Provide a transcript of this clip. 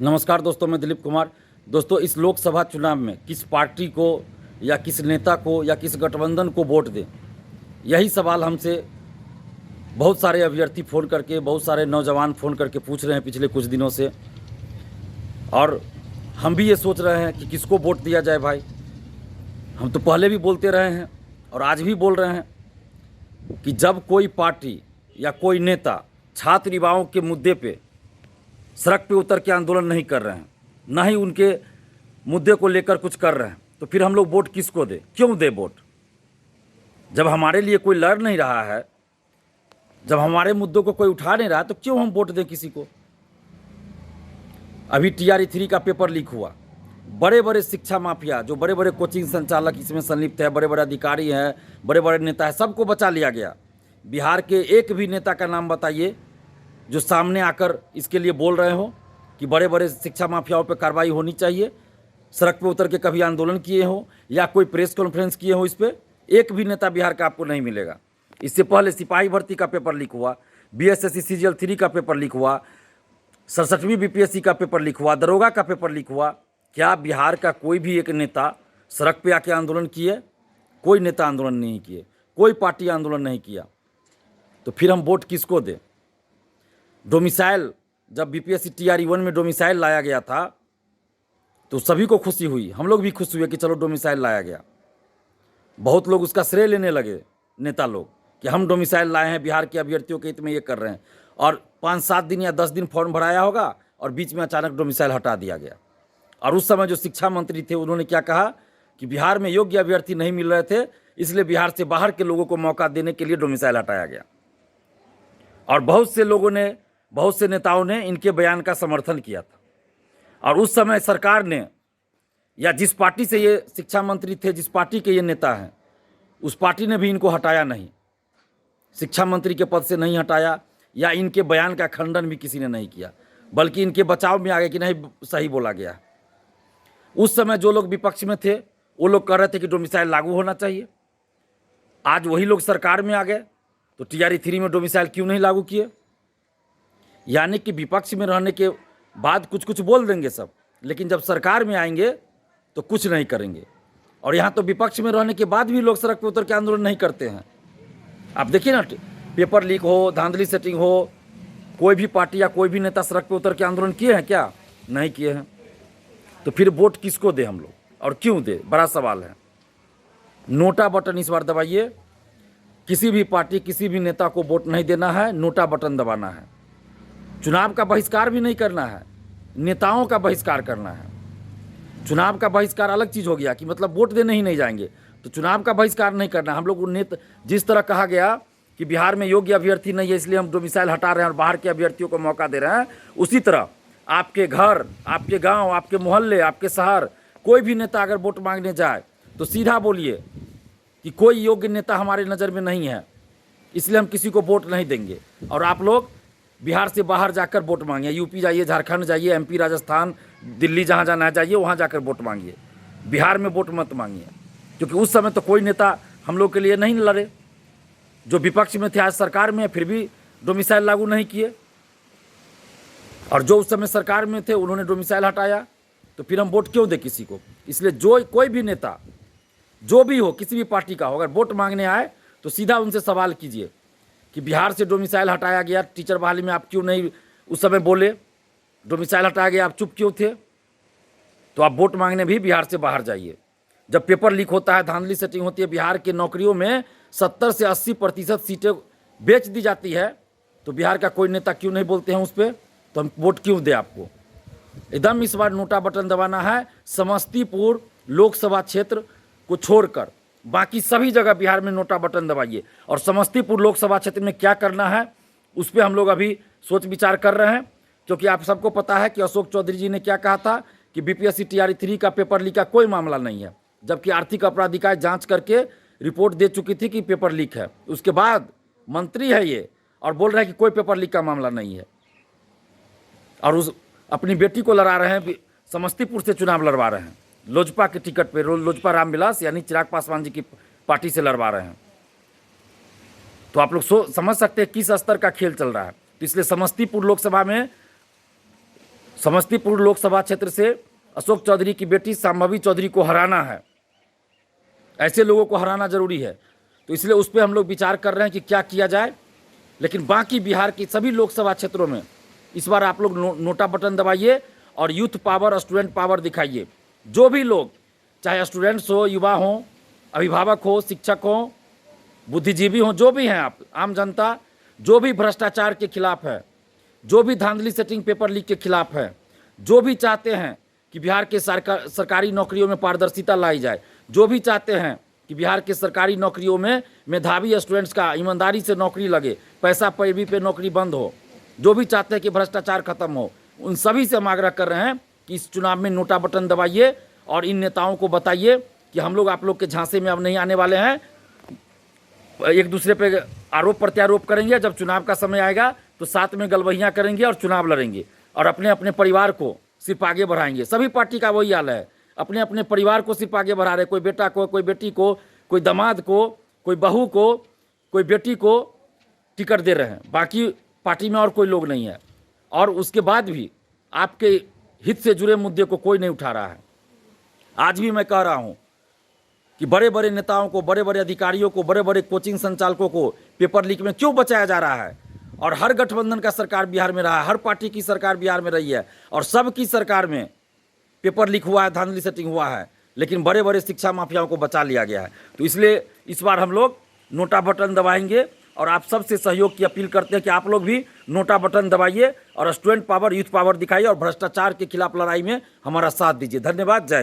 नमस्कार दोस्तों, मैं दिलीप कुमार। दोस्तों, इस लोकसभा चुनाव में किस पार्टी को या किस नेता को या किस गठबंधन को वोट दें, यही सवाल हमसे बहुत सारे अभ्यर्थी फ़ोन करके, बहुत सारे नौजवान फ़ोन करके पूछ रहे हैं पिछले कुछ दिनों से। और हम भी ये सोच रहे हैं कि किसको वोट दिया जाए। भाई, हम तो पहले भी बोलते रहे हैं और आज भी बोल रहे हैं कि जब कोई पार्टी या कोई नेता छात्र युवाओं के मुद्दे पे सड़क पे उतर के आंदोलन नहीं कर रहे हैं, ना ही उनके मुद्दे को लेकर कुछ कर रहे हैं, तो फिर हम लोग वोट किसको दें, क्यों दें वोट? जब हमारे लिए कोई लड़ नहीं रहा है, जब हमारे मुद्दों को कोई उठा नहीं रहा, तो क्यों हम वोट दें किसी को? अभी TRE 3 का पेपर लीक हुआ। बड़े बड़े शिक्षा माफिया, जो बड़े बड़े कोचिंग संचालक इसमें संलिप्त है, बड़े बड़े अधिकारी हैं, बड़े बड़े नेता हैं, सबको बचा लिया गया। बिहार के एक भी नेता का नाम बताइए जो सामने आकर इसके लिए बोल रहे हो कि बड़े बड़े शिक्षा माफियाओं पर कार्रवाई होनी चाहिए, सड़क पे उतर के कभी आंदोलन किए हो या कोई प्रेस कॉन्फ्रेंस किए हो। इस पर एक भी नेता बिहार का आपको नहीं मिलेगा। इससे पहले सिपाही भर्ती का पेपर लीक हुआ, BSSC CGL 3 का पेपर लीक हुआ, 67वीं BPSC का पेपर लीक हुआ, दरोगा का पेपर लीक हुआ। क्या बिहार का कोई भी एक नेता सड़क पे आके आंदोलन किए? कोई नेता आंदोलन नहीं किए, कोई पार्टी आंदोलन नहीं किया। तो फिर हम वोट किसको दें? डोमिसाइल, जब BPSC TRE 1 में डोमिसाइल लाया गया था तो सभी को खुशी हुई, हम लोग भी खुश हुए कि चलो डोमिसाइल लाया गया। बहुत लोग उसका श्रेय लेने लगे, नेता लोग, कि हम डोमिसाइल लाए हैं, बिहार के अभ्यर्थियों के हित में ये कर रहे हैं। और 5-7 दिन या 10 दिन फॉर्म भराया होगा और बीच में अचानक डोमिसाइल हटा दिया गया। और उस समय जो शिक्षा मंत्री थे उन्होंने क्या कहा कि बिहार में योग्य अभ्यर्थी नहीं मिल रहे थे, इसलिए बिहार से बाहर के लोगों को मौका देने के लिए डोमिसाइल हटाया गया। और बहुत से लोगों ने, बहुत से नेताओं ने इनके बयान का समर्थन किया था। और उस समय सरकार ने, या जिस पार्टी से ये शिक्षा मंत्री थे, जिस पार्टी के ये नेता हैं, उस पार्टी ने भी इनको हटाया नहीं, शिक्षा मंत्री के पद से नहीं हटाया, या इनके बयान का खंडन भी किसी ने नहीं किया, बल्कि इनके बचाव में आ गए कि नहीं, सही बोला गया। उस समय जो लोग विपक्ष में थे वो लोग कह रहे थे कि डोमिसाइल लागू होना चाहिए। आज वही लोग सरकार में आ गए तो TRE 3 में डोमिसाइल क्यों नहीं लागू किए? यानी कि विपक्ष में रहने के बाद कुछ कुछ बोल देंगे सब, लेकिन जब सरकार में आएंगे तो कुछ नहीं करेंगे। और यहाँ तो विपक्ष में रहने के बाद भी लोग सड़क पर उतर के आंदोलन नहीं करते हैं। आप देखिए ना, पेपर लीक हो, धांधली सेटिंग हो, कोई भी पार्टी या कोई भी नेता सड़क पर उतर के आंदोलन किए हैं क्या? नहीं किए हैं। तो फिर वोट किसको दें हम लोग और क्यों दें? बड़ा सवाल है। नोटा बटन इस बार दबाइए। किसी भी पार्टी, किसी भी नेता को वोट नहीं देना है, नोटा बटन दबाना है। चुनाव का बहिष्कार भी नहीं करना है, नेताओं का बहिष्कार करना है। चुनाव का बहिष्कार अलग चीज़ हो गया कि मतलब वोट देने ही नहीं जाएंगे, तो चुनाव का बहिष्कार नहीं करना। हम लोग जिस तरह कहा गया कि बिहार में योग्य अभ्यर्थी नहीं है इसलिए हम डोमिसाइल हटा रहे हैं और बाहर के अभ्यर्थियों को मौका दे रहे हैं, उसी तरह आपके घर, आपके गांव, आपके मोहल्ले, आपके शहर, कोई भी नेता अगर वोट मांगने जाए तो सीधा बोलिए कि कोई योग्य नेता हमारे नज़र में नहीं है, इसलिए हम किसी को वोट नहीं देंगे। और आप लोग बिहार से बाहर जाकर वोट मांगिए, यूपी जाइए, झारखंड जाइए, MP, राजस्थान, दिल्ली, जहाँ जाना है जाइए, वहाँ जाकर वोट मांगिए। बिहार में वोट मत मांगिए, क्योंकि उस समय तो कोई नेता हम लोग के लिए नहीं लड़े। जो विपक्ष में थे आज सरकार में, फिर भी डोमिसाइल लागू नहीं किए, और जो उस समय सरकार में थे उन्होंने डोमिसाइल हटाया। तो फिर हम वोट क्यों दें किसी को? इसलिए जो कोई भी नेता, जो भी हो, किसी भी पार्टी का हो, अगर वोट मांगने आए तो सीधा उनसे सवाल कीजिए कि बिहार से डोमिसाइल हटाया गया, टीचर बहाली में आप क्यों नहीं उस समय बोले? डोमिसाइल हटाया गया, आप चुप क्यों थे? तो आप वोट मांगने भी बिहार से बाहर जाइए। जब पेपर लीक होता है, धांधली सेटिंग होती है, बिहार के नौकरियों में 70 से 80% सीटें बेच दी जाती है, तो बिहार का कोई नेता क्यों नहीं बोलते हैं उस पर? तो हम वोट क्यों दें आपको? एकदम इस बार नोटा बटन दबाना है। समस्तीपुर लोकसभा क्षेत्र को छोड़कर बाकी सभी जगह बिहार में नोटा बटन दबाइए। और समस्तीपुर लोकसभा क्षेत्र में क्या करना है उस पर हम लोग अभी सोच विचार कर रहे हैं, क्योंकि आप सबको पता है कि अशोक चौधरी जी ने क्या कहा था कि BPSC TRE 3 का पेपर लीक का कोई मामला नहीं है, जबकि आर्थिक अपराध इकाई जांच करके रिपोर्ट दे चुकी थी कि पेपर लीक है। उसके बाद मंत्री है ये और बोल रहे हैं कि कोई पेपर लीक का मामला नहीं है, और उस अपनी बेटी को लड़ा रहे हैं, समस्तीपुर से चुनाव लड़वा रहे हैं, लोजपा के टिकट पे, लोजपा रामविलास यानी चिराग पासवान जी की पार्टी से लड़वा रहे हैं। तो आप लोग समझ सकते हैं किस स्तर का खेल चल रहा है। तो इसलिए समस्तीपुर लोकसभा में समस्तीपुर लोकसभा क्षेत्र से अशोक चौधरी की बेटी शांभवी चौधरी को हराना है। ऐसे लोगों को हराना जरूरी है, तो इसलिए उस पर हम लोग विचार कर रहे हैं कि क्या किया जाए। लेकिन बाकी बिहार की सभी लोकसभा क्षेत्रों में इस बार आप लोग नोटा बटन दबाइए और यूथ पावर, स्टूडेंट पावर दिखाइए। जो भी लोग, चाहे स्टूडेंट्स हो, युवा हो, अभिभावक हो, शिक्षक हो, बुद्धिजीवी हो, जो भी हैं आप, आम जनता, जो भी भ्रष्टाचार के खिलाफ है, जो भी धांधली सेटिंग पेपर लीक के खिलाफ है, जो भी चाहते हैं कि बिहार के सरकारी नौकरियों में पारदर्शिता लाई जाए, जो भी चाहते हैं कि बिहार के सरकारी नौकरियों में मेधावी स्टूडेंट्स का ईमानदारी से नौकरी लगे, पैसा पैरवी पे नौकरी बंद हो, जो भी चाहते हैं कि भ्रष्टाचार खत्म हो, उन सभी से हम आग्रह कर रहे हैं कि इस चुनाव में नोटा बटन दबाइए और इन नेताओं को बताइए कि हम लोग आप लोग के झांसे में अब नहीं आने वाले हैं। एक दूसरे पे आरोप प्रत्यारोप करेंगे, जब चुनाव का समय आएगा तो साथ में गलबहियाँ करेंगे और चुनाव लड़ेंगे और अपने अपने परिवार को सिर्फ आगे बढ़ाएंगे। सभी पार्टी का वही हाल है, अपने अपने परिवार को सिर्फ आगे बढ़ा रहे, कोई बेटा को, कोई बेटी को, कोई दामाद को, कोई बहू को, कोई बेटी को टिकट दे रहे हैं, बाकी पार्टी में और कोई लोग नहीं है। और उसके बाद भी आपके हित से जुड़े मुद्दे को कोई नहीं उठा रहा है। आज भी मैं कह रहा हूँ कि बड़े बड़े नेताओं को, बड़े बड़े अधिकारियों को, बड़े बड़े कोचिंग संचालकों को पेपर लीक में क्यों बचाया जा रहा है। और हर गठबंधन का सरकार बिहार में रहा है, हर पार्टी की सरकार बिहार में रही है और सबकी सरकार में पेपर लीक हुआ है, धांधली सेटिंग हुआ है, लेकिन बड़े बड़े शिक्षा माफियाओं को बचा लिया गया है। तो इसलिए इस बार हम लोग नोटा बटन दबाएंगे और आप सबसे सहयोग की अपील करते हैं कि आप लोग भी नोटा बटन दबाइए और स्टूडेंट पावर, यूथ पावर दिखाइए और भ्रष्टाचार के खिलाफ लड़ाई में हमारा साथ दीजिए। धन्यवाद। जय हिंद।